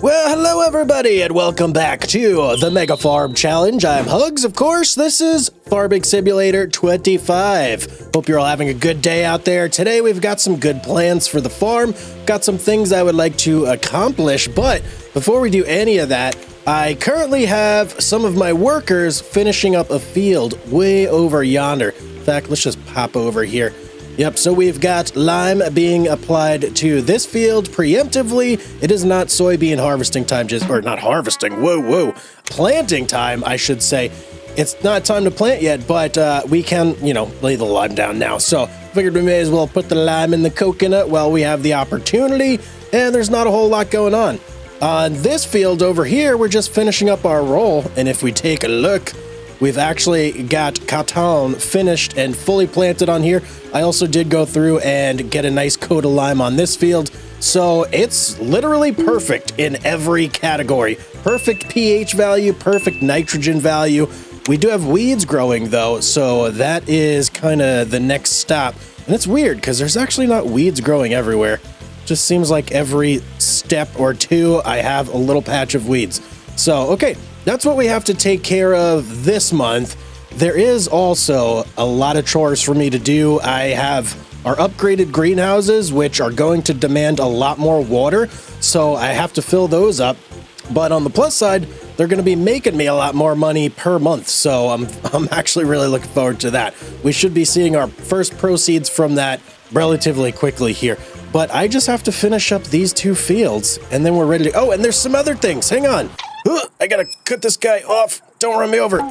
Well, hello everybody, and welcome back to the Mega Farm Challenge. I'm Hugz, of course. This is Farming Simulator 25. Hope you're all having a good day out there. Today we've got some good plans for the farm, got some things I would like to accomplish, but before we do any of that, I currently have some of my workers finishing up a field way over yonder. In fact, let's just pop over here. Yep, so we've got lime being applied to this field preemptively. It is not soybean harvesting time, or not harvesting, planting time, I should say. It's not time to plant yet, but we can, lay the lime down now. So figured we may as well put the lime in the coconut while we have the opportunity, and there's not a whole lot going on. On this field over here, we're just finishing up our roll, and if we take a look, we've actually got cotton finished and fully planted on here. I also did go through and get a nice coat of lime on this field. So it's literally perfect in every category. Perfect pH value, perfect nitrogen value. We do have weeds growing though, so that is kind of the next stop. And it's weird because there's actually not weeds growing everywhere. Just seems like every step or two, I have a little patch of weeds. So, okay. That's what we have to take care of this month. There is also a lot of chores for me to do. I have our upgraded greenhouses, which are going to demand a lot more water, so I have to fill those up. But on the plus side, they're going to be making me a lot more money per month, so I'm actually really looking forward to that. We should be seeing our first proceeds from that relatively quickly here. But I just have to finish up these two fields, and then we're ready to... Oh, and there's some other things. Hang on. I gotta cut this guy off. Don't run me over.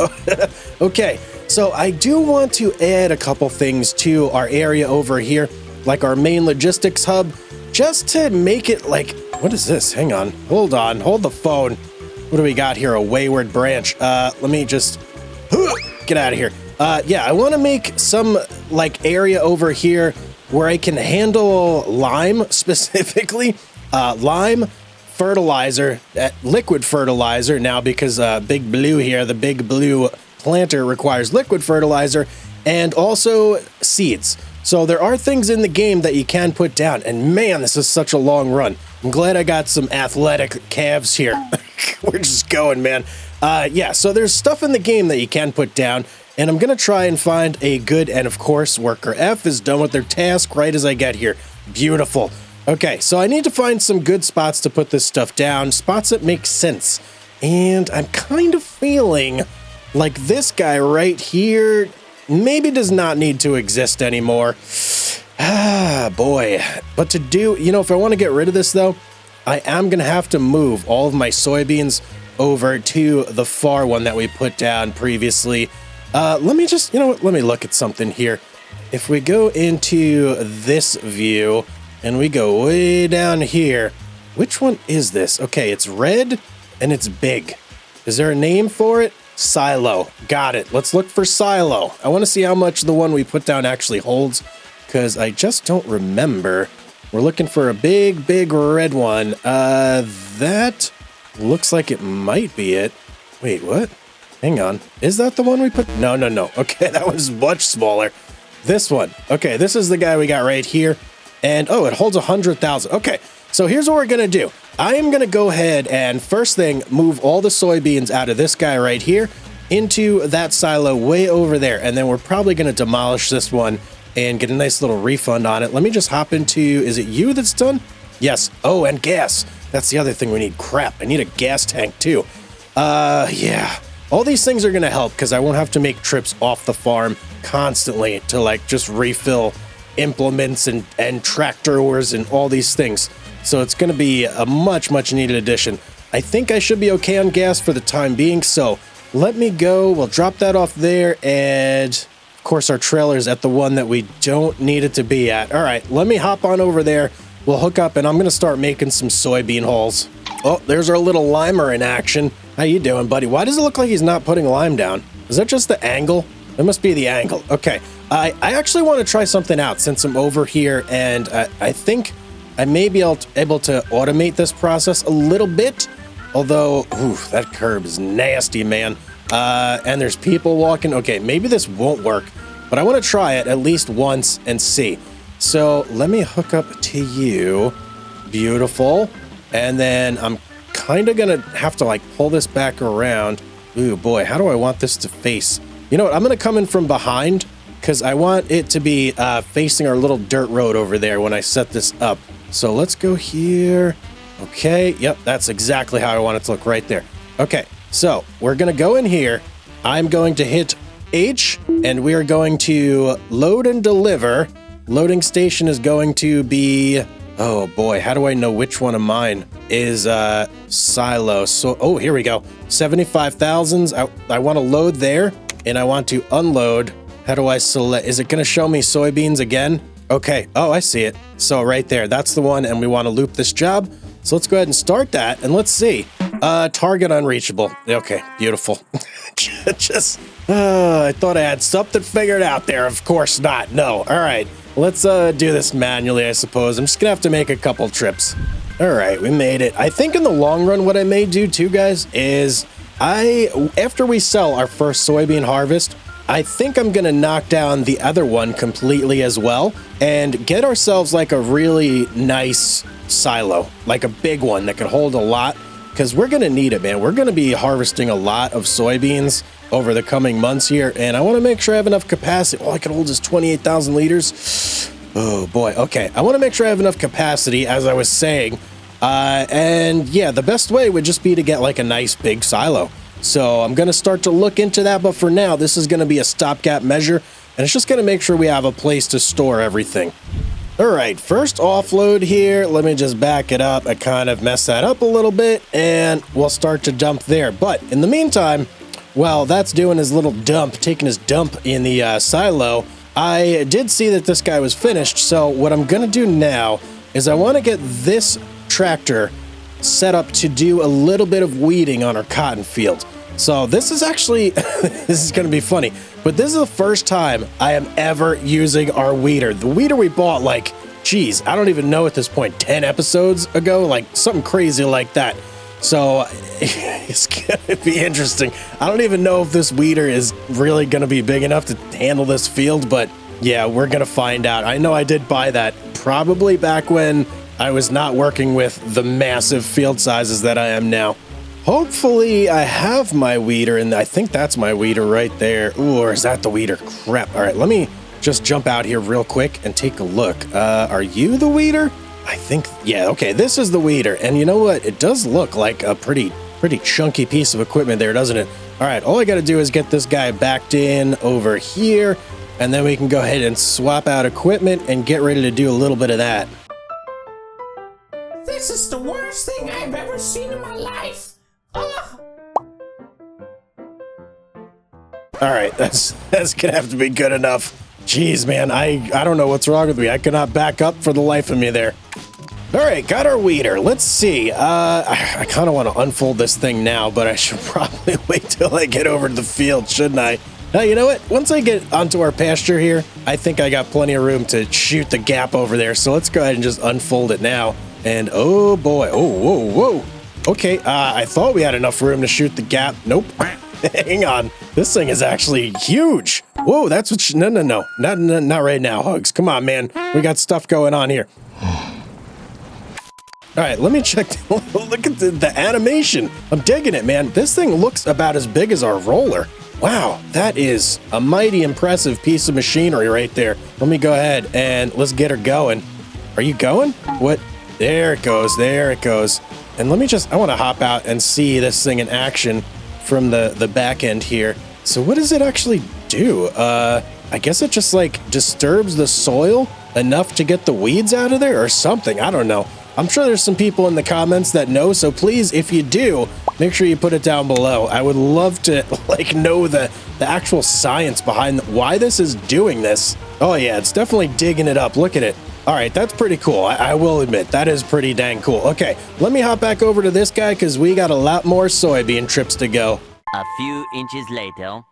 Okay, so I do want to add a couple things to our area over here, like our main logistics hub, just to make it like, what is this? Hang on, hold the phone. What do we got here? A wayward branch. Let me just get out of here. Yeah, I want to make some like area over here where I can handle lime specifically. Lime, fertilizer, liquid fertilizer now, because Big Blue here, the Big Blue planter, requires liquid fertilizer, and also seeds. So there are things in the game that you can put down, and man, this is such a long run. I'm glad I got some athletic calves here. We're just going, man. Yeah, so there's stuff in the game that you can put down, and I'm gonna try and find a good, and of course, worker F is done with their task right as I get here. Beautiful. Okay, so I need to find some good spots to put this stuff down, spots that make sense. And I'm kind of feeling like this guy right here maybe does not need to exist anymore. Ah, boy. But to do, if I want to get rid of this though, I am going to have to move all of my soybeans over to the far one that we put down previously. Let me just, let me look at something here. If we go into this view, and we go way down here. Which one is this? Okay, it's red and it's big. Is there a name for it? Silo. Got it. Let's look for silo. I want to see how much the one we put down actually holds, because I just don't remember. We're looking for a big red one. That looks like it might be it. Wait, what? Hang on. Is that the one we put? No. Okay, that was much smaller. This one. Okay, this is the guy we got right here. And, oh, it holds 100,000. Okay, so here's what we're going to do. I am going to go ahead and first thing, move all the soybeans out of this guy right here into that silo way over there. And then we're probably going to demolish this one and get a nice little refund on it. Let me just hop into, is it you that's done? Yes. Oh, and gas. That's the other thing we need. Crap, I need a gas tank too. Yeah. All these things are going to help because I won't have to make trips off the farm constantly to like just refill implements and tractors and all these things. So it's going to be a much needed addition. I think I should be okay on gas for the time being. So let me go. We'll drop that off there. And of course our trailer's at the one that we don't need it to be at. All right, let me hop on over there. We'll hook up and I'm going to start making some soybean holes. Oh, there's our little limer in action. How you doing, buddy? Why does it look like he's not putting lime down? Is that just the angle? It must be the angle. Okay. I actually want to try something out since I'm over here, and I think I may be able to automate this process a little bit, although, that curb is nasty, man. And there's people walking. Okay, maybe this won't work, but I want to try it at least once and see. So let me hook up to you. Beautiful. And then I'm kind of gonna have to like pull this back around. Ooh boy, how do I want this to face? You know what, I'm gonna come in from behind because I want it to be facing our little dirt road over there when I set this up. So let's go here. Okay, yep, that's exactly how I want it to look right there. Okay, so we're gonna go in here. I'm going to hit H and we are going to load and deliver. Loading station is going to be, oh boy, how do I know which one of mine is silo? So, oh, here we go. 75,000s. I want to load there and I want to unload. How do I select? Is it going to show me soybeans again? Okay. Oh, I see it. So right there, that's the one. And we want to loop this job. So let's go ahead and start that. And let's see. Target unreachable. Okay, beautiful. I thought I had something figured out there. Of course not. No. All right. Let's do this manually, I suppose. I'm just going to have to make a couple trips. All right, we made it. I think in the long run, what I may do too, guys, is after we sell our first soybean harvest, I think I'm going to knock down the other one completely as well and get ourselves like a really nice silo, like a big one that could hold a lot, because we're going to need it, man. We're going to be harvesting a lot of soybeans over the coming months here, and I want to make sure I have enough capacity. Oh, I can hold this 28,000 liters. Oh boy. Okay, I want to make sure I have enough capacity, as I was saying, and yeah, the best way would just be to get like a nice big silo. So I'm going to start to look into that, but for now, this is going to be a stopgap measure, and it's just going to make sure we have a place to store everything. All right, first offload here. Let me just back it up. I kind of messed that up a little bit, and we'll start to dump there. But in the meantime, while that's doing his little dump, taking his dump in the silo, I did see that this guy was finished. So what I'm going to do now is I want to get this tractor set up to do a little bit of weeding on our cotton field. So this is actually, this is going to be funny, but this is the first time I am ever using our weeder. The weeder we bought like, geez, I don't even know at this point, 10 episodes ago, like something crazy like that. So it's going to be interesting. I don't even know if this weeder is really going to be big enough to handle this field, but yeah, we're going to find out. I know I did buy that probably back when I was not working with the massive field sizes that I am now. Hopefully I have my weeder, and I think that's my weeder right there. Ooh, or is that the weeder? Crap. All right, let me just jump out here real quick and take a look. Are you the weeder? I think, yeah, okay, this is the weeder. And you know what? It does look like a pretty chunky piece of equipment there, doesn't it? All right, all I got to do is get this guy backed in over here, and then we can go ahead and swap out equipment and get ready to do a little bit of that. This is the worst thing I've ever seen in my life. Ugh. All right, that's gonna have to be good enough. Jeez, man, I don't know what's wrong with me. I cannot back up for the life of me there. All right, got our weeder. Let's see. I kind of want to unfold this thing now, but I should probably wait till I get over to the field, shouldn't I? Now, you know what? Once I get onto our pasture here, I think I got plenty of room to shoot the gap over there. So let's go ahead and just unfold it now. And oh boy, oh, whoa. Okay, I thought we had enough room to shoot the gap. Nope. Hang on. This thing is actually huge. Whoa, that's what no. Not right now, Hugz. Come on, man. We got stuff going on here. All right, let me check. Look at the animation. I'm digging it, man. This thing looks about as big as our roller. Wow, that is a mighty impressive piece of machinery right there. Let me go ahead and let's get her going. Are you going? What? There it goes. There it goes. And let me just, I want to hop out and see this thing in action from the back end here. So what does it actually do? I guess it just like disturbs the soil enough to get the weeds out of there or something. I don't know. I'm sure there's some people in the comments that know. So please, if you do, make sure you put it down below. I would love to like know the actual science behind why this is doing this. Oh yeah, it's definitely digging it up. Look at it. All right, that's pretty cool. I will admit, that is pretty dang cool. Okay, let me hop back over to this guy because we got a lot more soybean trips to go. A few inches later.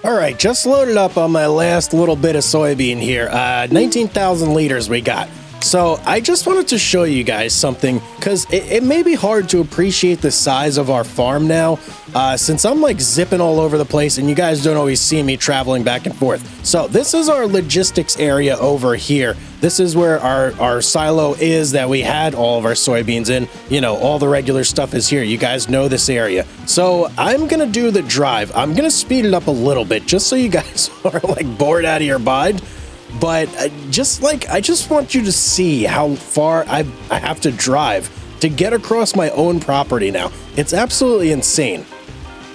All right, just loaded up on my last little bit of soybean here. 19,000 liters we got. So I just wanted to show you guys something because it may be hard to appreciate the size of our farm now since I'm like zipping all over the place and you guys don't always see me traveling back and forth. So this is our logistics area over here. This is where our silo is that we had all of our soybeans in. You know, all the regular stuff is here. You guys know this area. So I'm going to do the drive. I'm going to speed it up a little bit just so you guys are like bored out of your mind. But I just want you to see how far I have to drive to get across my own property now. It's absolutely insane.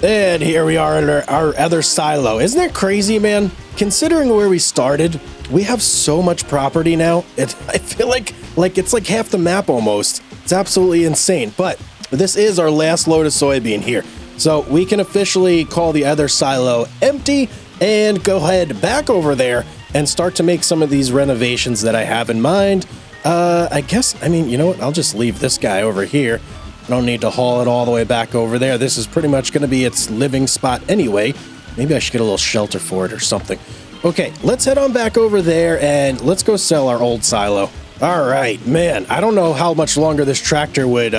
And here we are at our other silo. Isn't that crazy, man? Considering where we started, we have so much property now. I feel like it's like half the map almost. It's absolutely insane. But this is our last load of soybean here. So we can officially call the other silo empty and go ahead back over there and start to make some of these renovations that I have in mind. I mean, you know what? I'll just leave this guy over here. I don't need to haul it all the way back over there. This is pretty much going to be its living spot anyway. Maybe I should get a little shelter for it or something. Okay, let's head on back over there and let's go sell our old silo. All right, man, I don't know how much longer this tractor would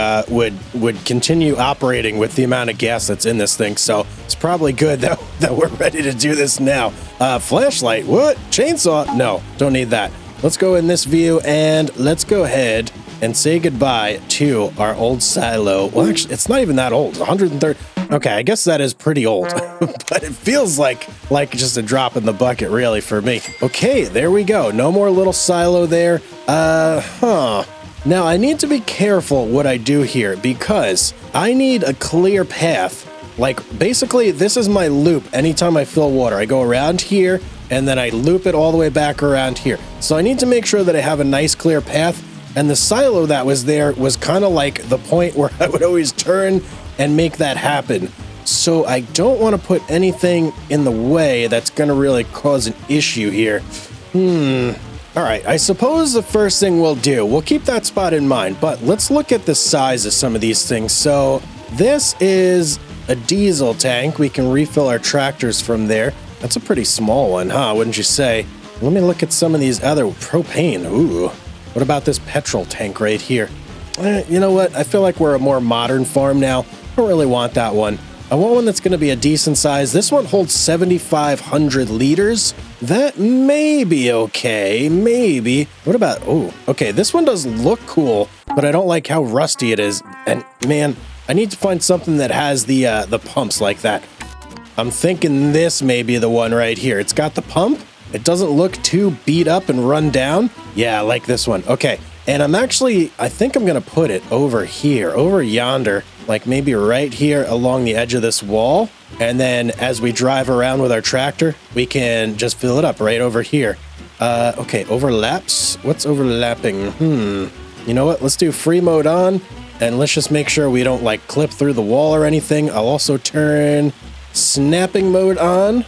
continue operating with the amount of gas that's in this thing, so it's probably good that we're ready to do this now. Flashlight, what? Chainsaw? No, don't need that. Let's go in this view and let's go ahead and say goodbye to our old silo. Well, actually, it's not even that old. 130. Okay, I guess that is pretty old, but it feels like just a drop in the bucket, really, for me. Okay, there we go. No more little silo there. Now, I need to be careful what I do here because I need a clear path. Like, basically, this is my loop anytime I fill water. I go around here, and then I loop it all the way back around here. So I need to make sure that I have a nice, clear path. And the silo that was there was kind of like the point where I would always turn and make that happen. So I don't want to put anything in the way that's going to really cause an issue here. All right, I suppose the first thing we'll do, we'll keep that spot in mind, but let's look at the size of some of these things. So this is a diesel tank. We can refill our tractors from there. That's a pretty small one, huh? Wouldn't you say? Let me look at some of these other propane. Ooh, what about this petrol tank right here? You know what? I feel like we're a more modern farm now. I don't really want that one. I want one that's going to be a decent size. This one holds 7,500 liters. That may be okay. Maybe. What about... Oh, okay. This one does look cool, but I don't like how rusty it is. And, man, I need to find something that has the pumps like that. I'm thinking this may be the one right here. It's got the pump. It doesn't look too beat up and run down. Yeah, I like this one. Okay. And I think I'm going to put it over here, over yonder, like maybe right here along the edge of this wall. And then as we drive around with our tractor, we can just fill it up right over here. Okay, overlaps. What's overlapping? You know what? Let's do free mode on. And let's just make sure we don't like clip through the wall or anything. I'll also turn snapping mode on.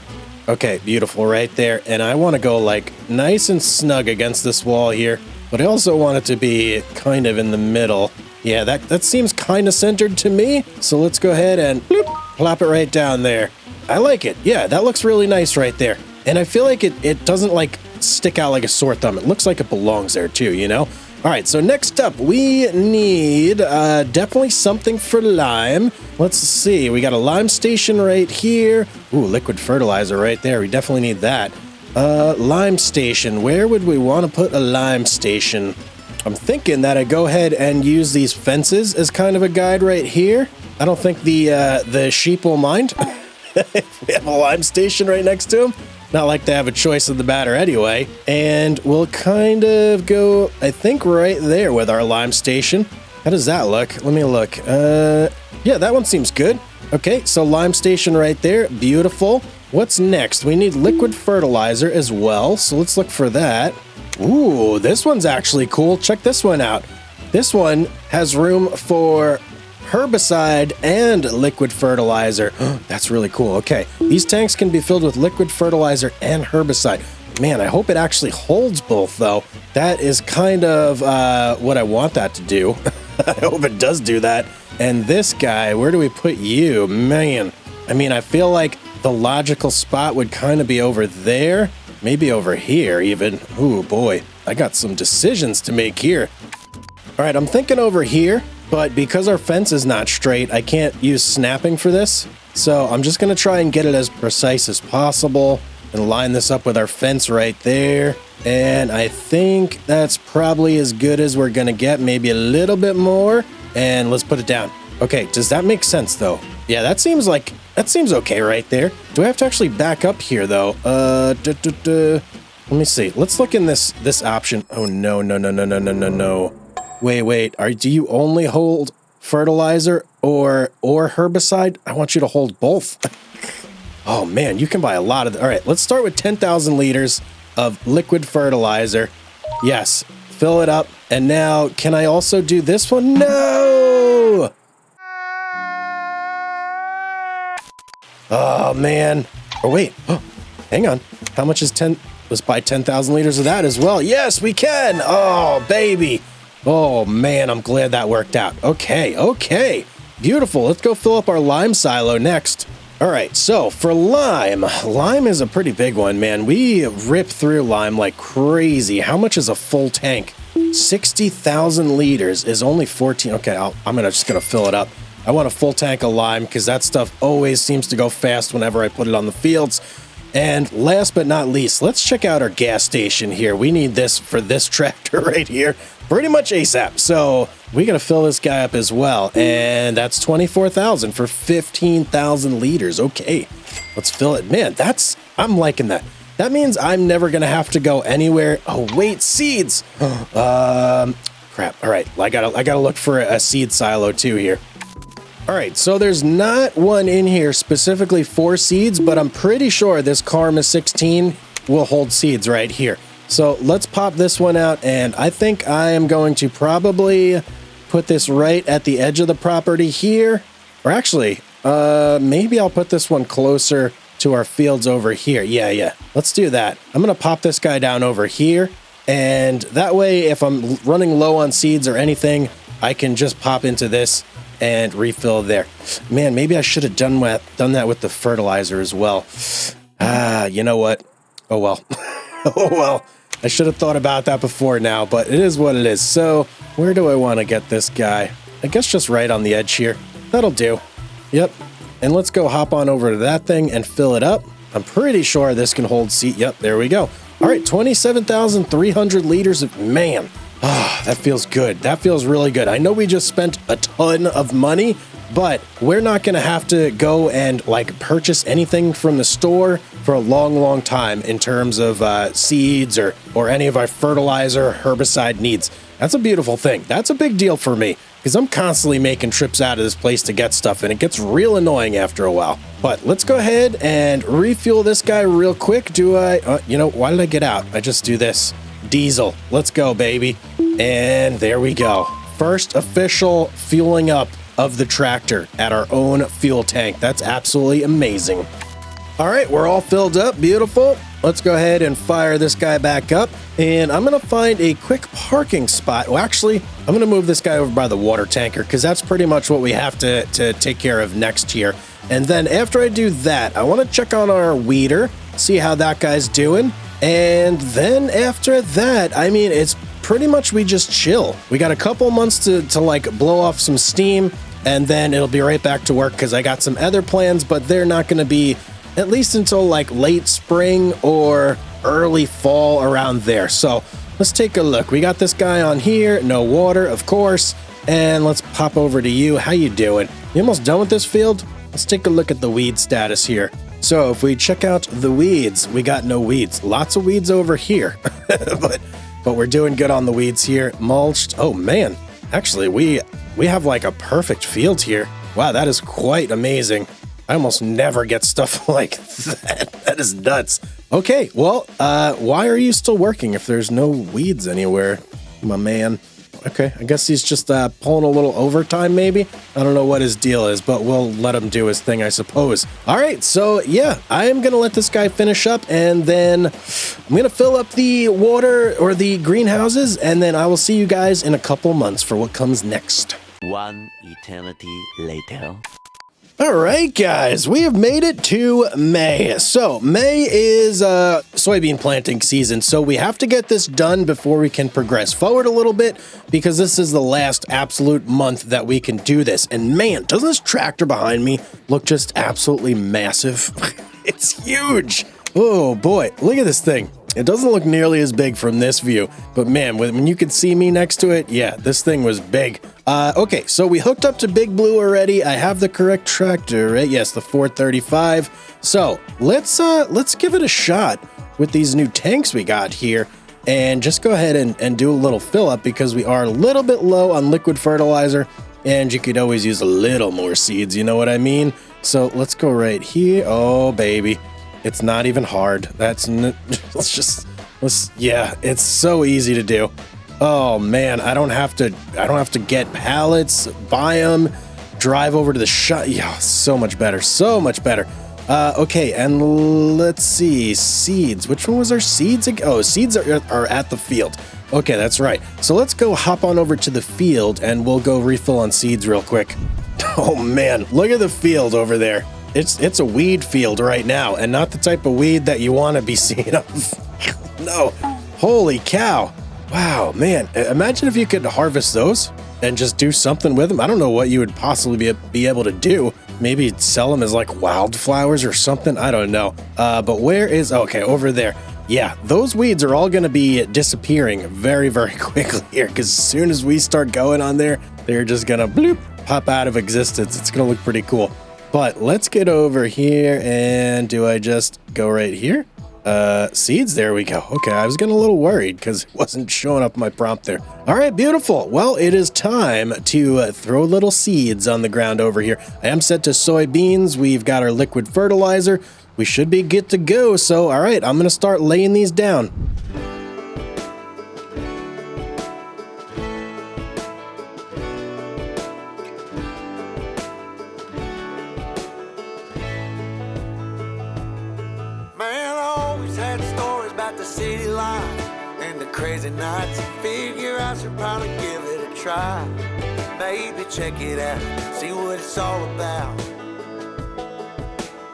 Okay, beautiful right there. And I want to go like nice and snug against this wall here. But I also want it to be kind of in the middle. Yeah, that seems kind of centered to me. So let's go ahead and bloop, plop it right down there. I like it. Yeah, that looks really nice right there. And I feel like it doesn't like stick out like a sore thumb. It looks like it belongs there too, you know? All right, so next up, we need definitely something for lime. Let's see. We got a lime station right here. Ooh, liquid fertilizer right there. We definitely need that. Lime station. Where would we want to put a lime station? I'm thinking that I go ahead and use these fences as kind of a guide right here. I don't think the sheep will mind if we have a lime station right next to them. Not like they have a choice of the matter anyway. And we'll kind of go, I think, right there with our lime station. How does that look? Let me look. Yeah, that one seems good. Okay, so lime station right there. Beautiful. What's next? We need liquid fertilizer as well, so let's look for that. Ooh, this one's actually cool. Check this one out. This one has room for herbicide and liquid fertilizer. That's really cool. Okay, these tanks can be filled with liquid fertilizer and herbicide. Man, I hope it actually holds both, though. That is kind of what I want that to do. I hope it does do that. And this guy, where do we put you? Man, I mean, I feel like the logical spot would kind of be over there. Maybe over here even. Ooh, boy. I got some decisions to make here. All right, I'm thinking over here, but because our fence is not straight, I can't use snapping for this. So I'm just going to try and get it as precise as possible and line this up with our fence right there. And I think that's probably as good as we're going to get, maybe a little bit more. And let's put it down. Okay, does that make sense though? Yeah, that seems okay right there. Do I have to actually back up here though? Let me see. Let's look in this option. Oh no. Wait. Do you only hold fertilizer or herbicide? I want you to hold both. Oh man, you can buy a lot of. All right, let's start with 10,000 liters of liquid fertilizer. Yes, fill it up. And now, can I also do this one? No! Oh man. Oh wait. Oh, hang on. How much is 10? Let's buy 10,000 liters of that as well. Yes, we can. Oh baby. Oh man, I'm glad that worked out. Okay. Beautiful. Let's go fill up our lime silo next. All right, so for lime is a pretty big one, man. We rip through lime like crazy. How much is a full tank? 60,000 liters is only 14. Okay, I'm just gonna fill it up. I want a full tank of lime because that stuff always seems to go fast whenever I put it on the fields. And last but not least, let's check out our gas station here. We need this for this tractor right here pretty much ASAP. So we got to fill this guy up as well. And that's 24,000 for 15,000 liters. Okay, let's fill it. Man, I'm liking that. That means I'm never going to have to go anywhere. Oh, wait, seeds. Crap. All right, I gotta look for a seed silo too here. All right, so there's not one in here specifically for seeds, but I'm pretty sure this Karma 16 will hold seeds right here. So let's pop this one out, and I think I am going to probably put this right at the edge of the property here. Or actually, maybe I'll put this one closer to our fields over here. Yeah, let's do that. I'm gonna pop this guy down over here, and that way if I'm running low on seeds or anything, I can just pop into this and refill there. Man, maybe I should have done that with the fertilizer as well. You know what? Oh well. Oh well. I should have thought about that before now, but it is what it is. So where do I want to get this guy? I guess just right on the edge here. That'll do. Yep. And let's go hop on over to that thing and fill it up. I'm pretty sure this can hold seed. Yep, there we go. All right, 27,300 liters of, man. Ah, that feels good. That feels really good. I know we just spent a ton of money, but we're not going to have to go and like purchase anything from the store for a long time in terms of seeds or any of our fertilizer, herbicide needs. That's a beautiful thing. That's a big deal for me because I'm constantly making trips out of this place to get stuff, and it gets real annoying after a while. But let's go ahead and refuel this guy real quick. Why did I get out? I just do this. Diesel. Let's go, baby. And there we go. First official fueling up of the tractor at our own fuel tank. That's absolutely amazing. All right, we're all filled up. Beautiful. Let's go ahead and fire this guy back up. And I'm going to find a quick parking spot. Well, actually, I'm going to move this guy over by the water tanker because that's pretty much what we have to take care of next here. And then after I do that, I want to check on our weeder, see how that guy's doing. And then after that, I mean, it's pretty much we just chill. We got a couple months to like blow off some steam, and then it'll be right back to work because I got some other plans, but they're not going to be at least until like late spring or early fall around there. So let's take a look. We got this guy on here, no water, of course. And let's pop over to you. How you doing? You almost done with this field? Let's take a look at the weed status here. So if we check out the weeds, we got no weeds. Lots of weeds over here, but we're doing good on the weeds here. Mulched. Oh man, actually we have like a perfect field here. Wow, that is quite amazing. I almost never get stuff like that. That is nuts. Okay, well, why are you still working if there's no weeds anywhere, my man? Okay, I guess he's just pulling a little overtime maybe. I don't know what his deal is, but we'll let him do his thing, I suppose. All right, so yeah, I am going to let this guy finish up, and then I'm going to fill up the water or the greenhouses, and then I will see you guys in a couple months for what comes next. One eternity later. All right, guys, we have made it to May. So May is soybean planting season. So we have to get this done before we can progress forward a little bit, because this is the last absolute month that we can do this. And man, doesn't this tractor behind me look just absolutely massive? It's huge. Oh boy, look at this thing. It doesn't look nearly as big from this view, but man, when you could see me next to it, yeah, this thing was big. Okay, so we hooked up to Big Blue already. I have the correct tractor, right? Yes, the 435. So let's give it a shot with these new tanks we got here, and just go ahead and do a little fill up, because we are a little bit low on liquid fertilizer, and you could always use a little more seeds, you know what I mean? So let's go right here. Oh, baby. It's not even hard. Yeah, it's so easy to do. Oh man, I don't have to get pallets, buy them, drive over to the shop. Yeah, so much better, so much better. Okay, and let's see, seeds. Which one was our seeds? Oh, seeds are at the field. Okay, that's right. So let's go hop on over to the field and we'll go refill on seeds real quick. Oh man, look at the field over there. It's a weed field right now, and not the type of weed that you want to be seeing of. No, holy cow. Wow, man, imagine if you could harvest those and just do something with them. I don't know what you would possibly be able to do. Maybe sell them as like wildflowers or something. I don't know. But where is, okay, over there. Yeah, those weeds are all going to be disappearing very, very quickly here, because as soon as we start going on there, they're just going to bloop, pop out of existence. It's going to look pretty cool. But let's get over here, and do I just go right here? Seeds, there we go. Okay, I was getting a little worried because it wasn't showing up my prompt there. All right, beautiful. Well, it is time to throw little seeds on the ground over here. I am set to soybeans. We've got our liquid fertilizer. We should be good to go. So, all right, I'm going to start laying these down. City life and the crazy nights. Figure I should probably give it a try. Maybe check it out, see what it's all about.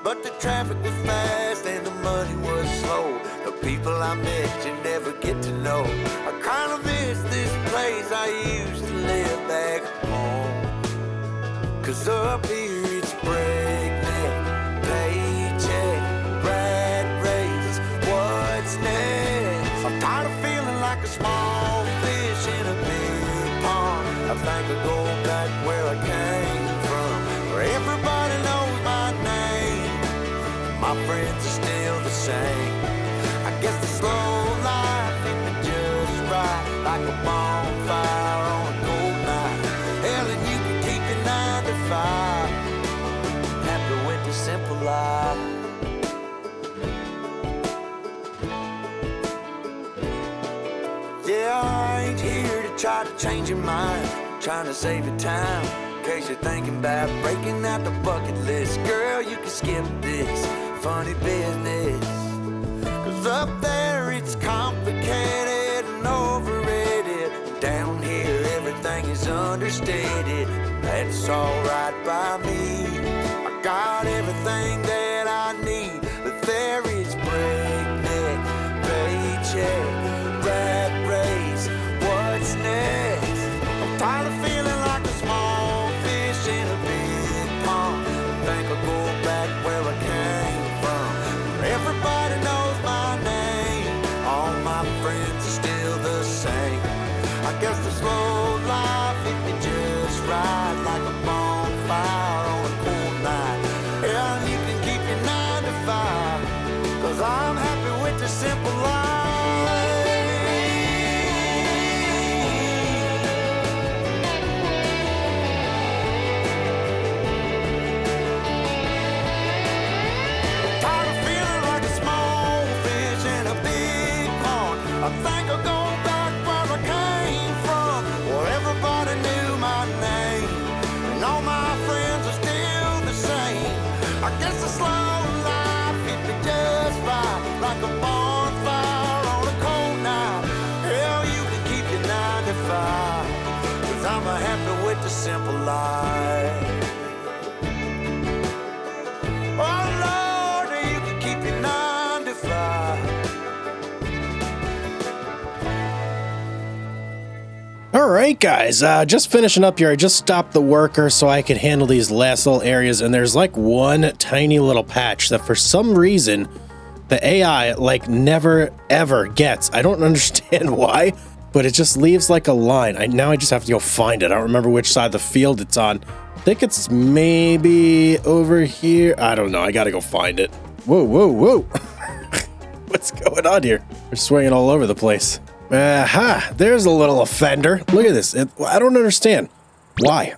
But the traffic was fast and the money was slow. The people I met you never get to know. I kinda miss this place I used to live back home. Cause up here it's breakneck, paycheck, rat race, what's next? I'm tired of feeling like a small fish in a big pond. I think I'll go back where I came from, where everybody knows my name. My friends are still the same. I guess the slow life hit me just right, like a bonfire on a cold night. Hell, and you can keep your 9 to 5. Happy with the simple life. Yeah, I ain't here to try to change your mind, trying to save your time, in case you're thinking about breaking out the bucket list. Girl, you can skip this funny business, cause up there it's complicated and overrated. Down here everything is understated. That's alright by me. I got everything that I need, but there is breakneck, paycheck, rat race, what's next? I'm tired of feeling like a small fish in a big pond. I think I'll go back where I came from, where everybody knows my name. All my friends are still the same. I guess the slow life hit me just right, like a bonfire on a cool night. Yeah, you can keep your 9 to 5, cause I'm happy with the simple life. I think I'll go back where I came from, where everybody knew my name, and all my friends are still the same. I guess the slow life hit me just right, like a bonfire on a cold night. Hell, you can keep your 9 to 5, cause I'm happy with the simple life. right, guys, just finishing up here. I just stopped the worker so I could handle these last little areas, and there's like one tiny little patch that for some reason the AI like never ever gets. I don't understand why, but it just leaves like a line. Now I just have to go find it. I don't remember which side of the field it's on. I think it's maybe over here. I don't know. I gotta go find it. Whoa, whoa, whoa. What's going on here? We're swinging all over the place. Aha, there's a little offender. Look at this. I don't understand. Why?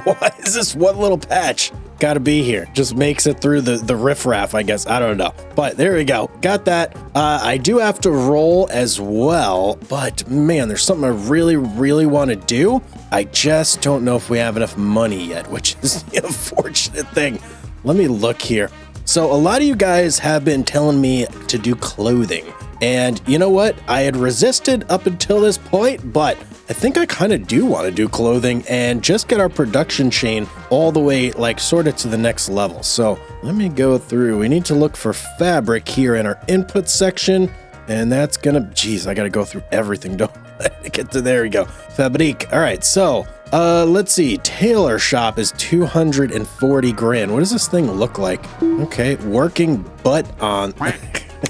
Why is this one little patch gotta be here? Just makes it through the riffraff, I guess. I don't know. But there we go. Got that. I do have to roll as well. But man, there's something I really, really want to do. I just don't know if we have enough money yet, which is the unfortunate thing. Let me look here. So a lot of you guys have been telling me to do clothing. And you know what? I had resisted up until this point, but I think I kind of do want to do clothing and just get our production chain all the way, like, sort of to the next level. So let me go through. We need to look for fabric here in our input section. And that's gonna, geez, I gotta go through everything, don't I? Get to, there we go. Fabrique. All right, so let's see. Tailor shop is 240 grand. What does this thing look like? Okay, working butt on.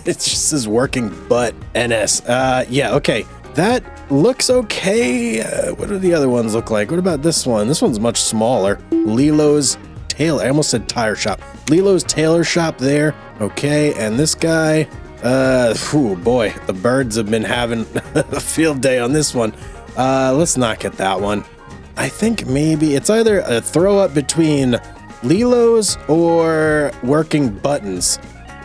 It just says working butt NS. Yeah, okay. That looks okay. What do the other ones look like? What about this one? This one's much smaller. Lilo's tailor. I almost said tire shop. Lilo's tailor shop there. Okay, and this guy. Oh boy, the birds have been having a field day on this one. Let's not get that one. I think maybe it's either a throw up between Lilo's or working buttons.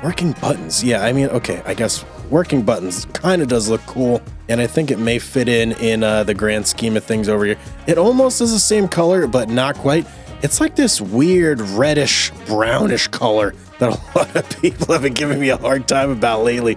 Working buttons, yeah, I mean, okay, I guess working buttons kind of does look cool, and I think it may fit in the grand scheme of things over here. It almost is the same color, but not quite. It's like this weird reddish, brownish color that a lot of people have been giving me a hard time about lately.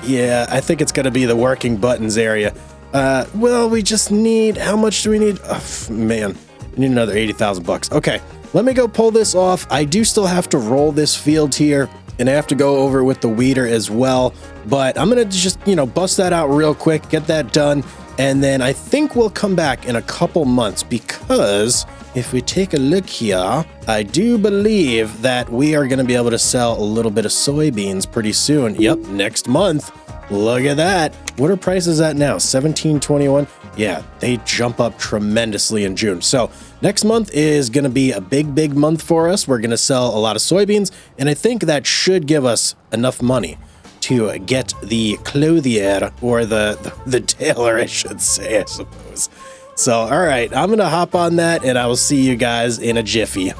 Yeah, I think it's going to be the working buttons area. Well, we just need, how much do we need? Oh, man, we need another 80,000 bucks. Okay, let me go pull this off. I do still have to roll this field here, and I have to go over with the weeder as well. But I'm going to just, bust that out real quick, get that done. And then I think we'll come back in a couple months, because if we take a look here, I do believe that we are going to be able to sell a little bit of soybeans pretty soon. Yep, next month. Look at that. What are prices at now? 17.21. Yeah, they jump up tremendously in June. So next month is going to be a big month for us. We're going to sell a lot of soybeans, and I think that should give us enough money to get the clothier, or the tailor, I should say, I suppose. So, all right, I'm going to hop on that, and I will see you guys in a jiffy.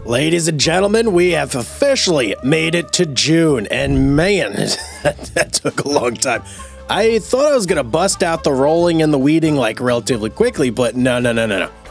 Ladies and gentlemen, we have officially made it to June, and man, that took a long time. I thought I was going to bust out the rolling and the weeding like relatively quickly, but no.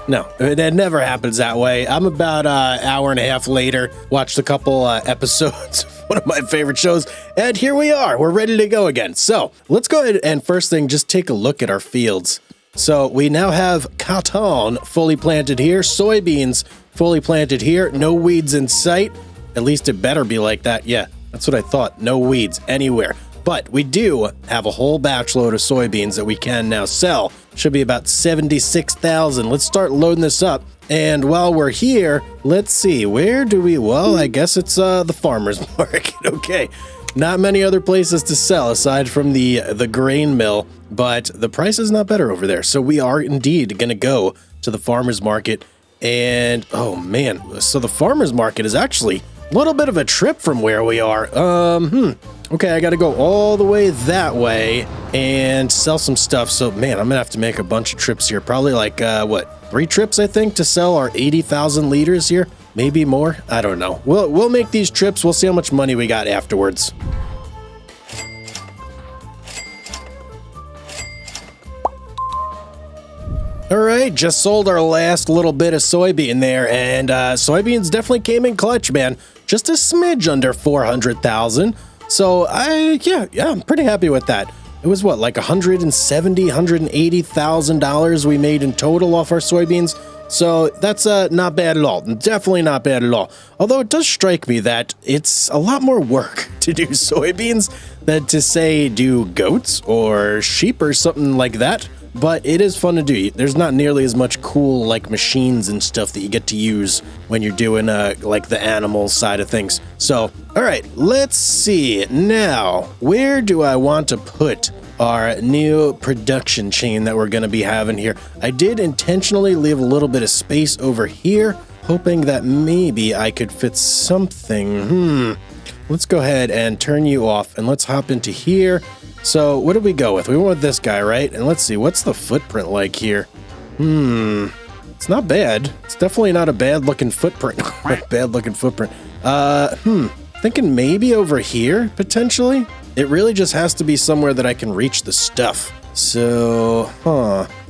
No, it never happens that way. I'm about an hour and a half later, watched a couple episodes of one of my favorite shows, and here we are. We're ready to go again. So let's go ahead and first thing, just take a look at our fields. So we now have cotton fully planted here, soybeans fully planted here, no weeds in sight. At least it better be like that. Yeah, that's what I thought. No weeds anywhere. But we do have a whole batch load of soybeans that we can now sell. Should be about 76,000. Let's start loading this up. And while we're here, let's see, where do we, well, I guess it's the farmer's market. Okay. Not many other places to sell aside from the grain mill, but the price is not better over there. So we are indeed going to go to the farmer's market. And oh man, so the farmer's market is actually a little bit of a trip from where we are. Okay, I got to go all the way that way and sell some stuff. So man, I'm gonna have to make a bunch of trips here. Probably like 3 trips, I think, to sell our 80,000 liters here. Maybe more. I don't know. We'll make these trips. We'll see how much money we got afterwards. All right, just sold our last little bit of soybean there, and soybeans definitely came in clutch, man. Just a smidge under 400,000. So I'm pretty happy with that. It was what, like $180,000 we made in total off our soybeans. So that's not bad at all. Definitely not bad at all. Although it does strike me that it's a lot more work to do soybeans than to, say, do goats or sheep or something like that. but it is fun to do. There's not nearly as much cool like machines and stuff that you get to use when you're doing like the animal side of things. So, all right, let's see. Now, where do I want to put our new production chain that we're going to be having here? I did intentionally leave a little bit of space over here, hoping that maybe I could fit something. Let's go ahead and turn you off and let's hop into here. So what did we go with? We went with this guy, right? And let's see, what's the footprint like here? It's not bad. It's definitely not a bad looking footprint. Bad looking footprint. Thinking maybe over here, potentially. It really just has to be somewhere that I can reach the stuff. So,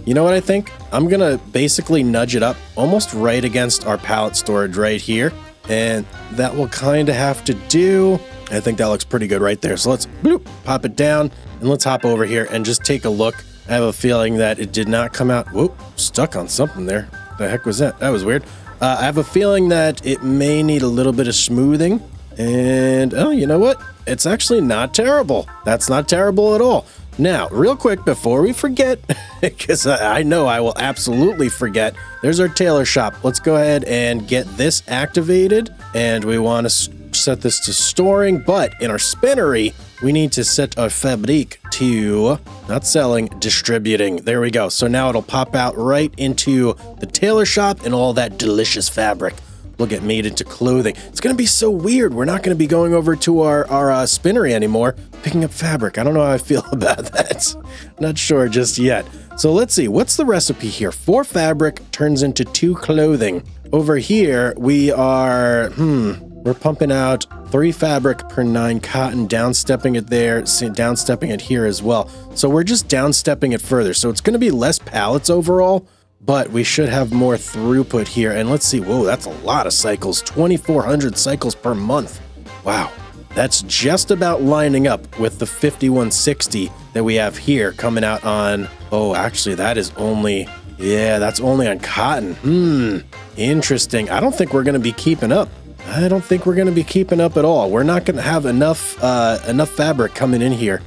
you know what I think? I'm gonna basically nudge it up almost right against our pallet storage right here. And that will kind of have to do. I think that looks pretty good right there. So let's bloop, pop it down and let's hop over here and just take a look. I have a feeling that it did not come out. Whoop, stuck on something there. The heck was that? That was weird. I have a feeling that it may need a little bit of smoothing. And, oh, you know what? It's actually not terrible. That's not terrible at all. Now, real quick, before we forget, because I know I will absolutely forget, there's our tailor shop. Let's go ahead and get this activated. And we want to set this to storing, but in our spinnery, we need to set our fabrique to not selling, distributing. There we go. So now it'll pop out right into the tailor shop and all that delicious fabric will get made into clothing. It's going to be so weird. We're not going to be going over to our spinnery anymore, picking up fabric. I don't know how I feel about that. Not sure just yet. So let's see. What's the recipe here? 4 fabric turns into 2 clothing. Over here, we are, we're pumping out 3 fabric per 9 cotton, downstepping it there, downstepping it here as well. So we're just downstepping it further. So it's going to be less pallets overall, but we should have more throughput here. And let's see. Whoa, that's a lot of cycles. 2,400 cycles per month. Wow. That's just about lining up with the 5160 that we have here coming out on, oh, actually, that is only, yeah, that's only on cotton. Interesting. I don't think we're going to be keeping up. I don't think we're going to be keeping up at all. We're not going to have enough fabric coming in here,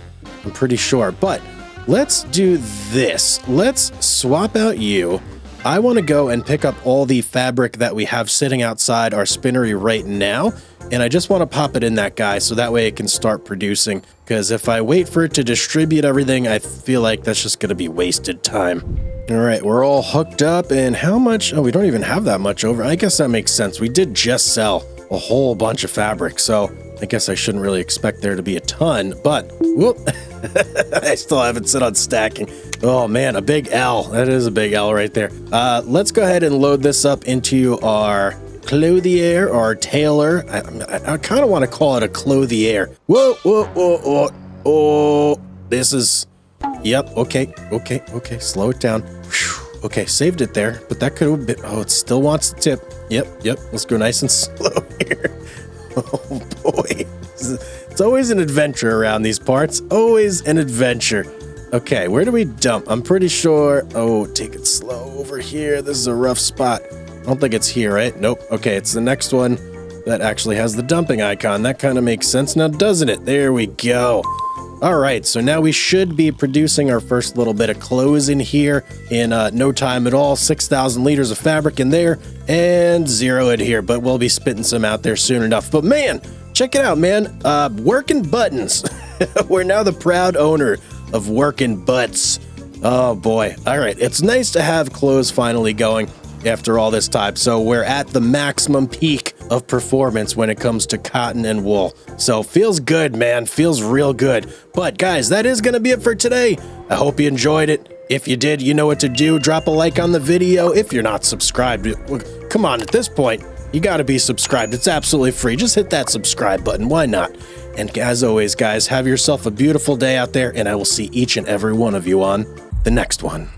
I'm pretty sure. But let's do this. Let's swap out you. I want to go and pick up all the fabric that we have sitting outside our spinnery right now. And I just want to pop it in that guy so that way it can start producing. Because if I wait for it to distribute everything, I feel like that's just going to be wasted time. All right, we're all hooked up. And how much? Oh, we don't even have that much over. I guess that makes sense. We did just sell a whole bunch of fabric. So I guess I shouldn't really expect there to be a ton. But, whoop, I still haven't set on stacking. Oh, man, a big L. That is a big L right there. Let's go ahead and load this up into our clothier or tailor. I kind of want to call it a clothier. Whoa, whoa, whoa, whoa. Oh, this is, yep, okay, slow it down. Whew. Okay, saved it there, but that could have been, oh, it still wants the tip. Yep, let's go nice and slow here. Oh boy, it's always an adventure around these parts, always an adventure. Okay, where do we dump? I'm pretty sure, oh, take it slow over here. This is a rough spot. I don't think it's here, right? Nope. Okay, it's the next one that actually has the dumping icon. That kind of makes sense now, doesn't it? There we go. All right, so now we should be producing our first little bit of clothes in here in no time at all. 6,000 liters of fabric in there and 0 in here, but we'll be spitting some out there soon enough. But man, check it out, man. Working Buttons. We're now the proud owner of Working Butts. Oh boy. All right, it's nice to have clothes finally going after all this time. So we're at the maximum peak of performance when it comes to cotton and wool. So feels good, man. Feels real good. But guys, that is going to be it for today. I hope you enjoyed it. If you did, you know what to do. Drop a like on the video. If you're not subscribed, come on, at this point, you got to be subscribed. It's absolutely free. Just hit that subscribe button. Why not? And as always, guys, have yourself a beautiful day out there, and I will see each and every one of you on the next one.